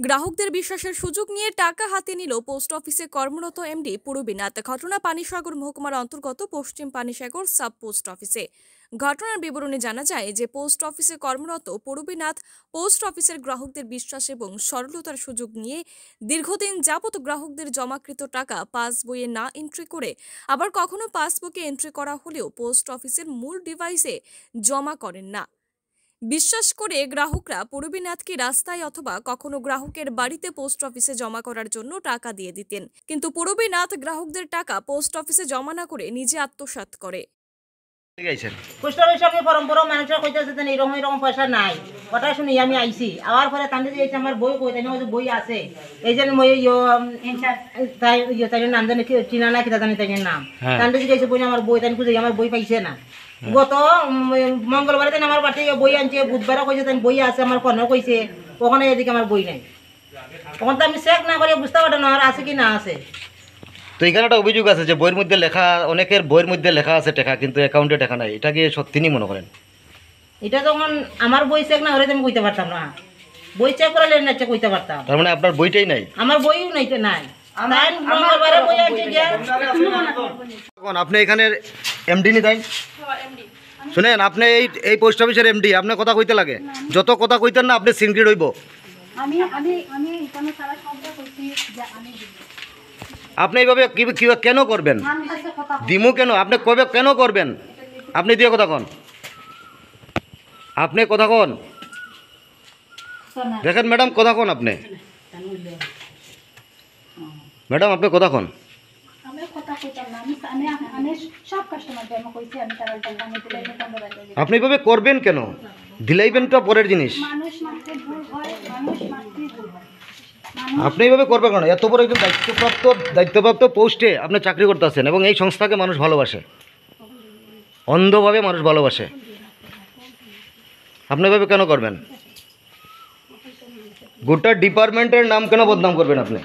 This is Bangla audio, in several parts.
গ্রাহকদের বিশ্বাসের সুযোগ নিয়ে টাকা হাতে নিল পোস্ট অফিসে কর্মরত এমডি পুরবীনাথ। ঘটনা পানিসাগর মহকুমার অন্তর্গত পশ্চিম পানিসাগর সাব পোস্ট অফিসে। ঘটনার বিবরণে জানা যায় যে পোস্ট অফিসে কর্মরত পুরবীনাথ পোস্ট অফিসের গ্রাহকদের বিশ্বাস এবং সরলতার সুযোগ নিয়ে দীর্ঘদিন যাবত গ্রাহকদের জমাকৃত টাকা পাসবইয়ে না এন্ট্রি করে আবার কখনো পাসবুকে এন্ট্রি করা হলেও পোস্ট অফিসের মূল ডিভাইসে জমা করেন না। বিশ্বাস করে গ্রাহকরা পুরবীনাথকে রাস্তায় অথবা কখনো গ্রাহকের বাড়িতে পোস্ট অফিসে জমা করার জন্য টাকা দিয়ে দিতেন, কিন্তু পুরবীনাথ গ্রাহকদের টাকা পোস্ট অফিসে জমা না করে নিজে আত্মসাৎ করে। পোস্ট অফিসে আমি পরম্পরা মানুষের কইতেছে যে এরকম এরকম পয়সা নাই, কথা শুনি আমি আইছি। আবার পরে তান্ডে যে আমার বই কই তাই বই আছে, এই যে মই তাই নাম জানি চিনা না কিতা জানি তাই নাম তান্ডে যে বই আমার বই তাই খুঁজে আমার বই পাইছে না। গত মঙ্গলবারে তাই আমার বাড়িতে বই আনছে, বুধবারে কইছে তাই বই আছে, আমার ফোনে কইছে, ওখানে এদিকে আমার বই নাই। তখন তো আমি চেক না করে বুঝতে পারতাম না আর আছে কি না আছে। তো এখানে একটা অভিযোগ আছে যে বইয়ের মধ্যে লেখা, অনেকের বইয়ের মধ্যে লেখা আছে টাকা কিন্তু অ্যাকাউন্টে টাকা নাই, এটা কি সত্যি নি মনে করেন? এটা যখন আমার বই চেক না করে আমি কইতে পারতাম না, বই চেক করে লেন না চেক কইতে পারতাম। তার মানে আপনার বইটাই নাই? আমার বইও নাই, নাই। মঙ্গলবারে বই আনছে যে আপনি এখানে এমডি নি তাই শুনেন, আপনি এই পোস্ট অফিসের এমডি, আপনার কথা কইতে লাগে, যত কথা কইতেন না আপনি সিনক্রিট হইব। আপনি এইভাবে কেন করবেন? দিমু কেন? আপনি কবে কেন করবেন? আপনি দিয়ে কথা কন, আপনি কথা কন। দেখেন ম্যাডাম কথা কন, আপনি ম্যাডাম আপনি কথা কন। আপনি এইভাবে করবেন কেন? দিলাইবেন তো পরের জিনিস, আপনি এইভাবে করবেন কেন? এত বড় একজন দায়িত্বপ্রাপ্ত পোস্টে আপনি চাকরি করতেছেন এবং এই সংস্থাকে মানুষ ভালোবাসে, অন্ধভাবে মানুষ ভালোবাসে, আপনি এভাবে কেন করবেন? গোটা ডিপার্টমেন্টের নাম কেন বদনাম করবেন আপনি?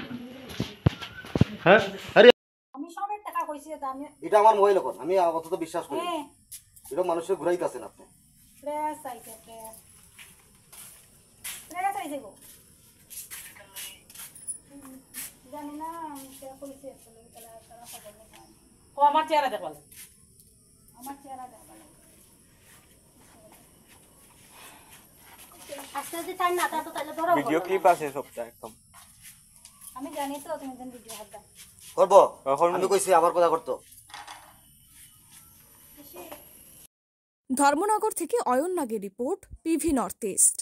হ্যাঁ, আরে এটা আমার মোবাইল, এখন আমি অত বিশ্বাস করি এটা মানুষের ঘুরাইতেছেন আপনি। আমার চেহারা দেখো, আমার চেহারা দেখো। আজকে যদি চাই না তা তো তাহলে ধরো ভিডিও ক্লিপ আছে সবটা একদম। আমি জানি তো তুমি যেন ভিডিও হাত দাও করব, আমি কইছি আমার কথা করতে। ধর্মনগর থেকে অয়ন নাগের রিপোর্ট, পিভি নর্থ ইস্ট।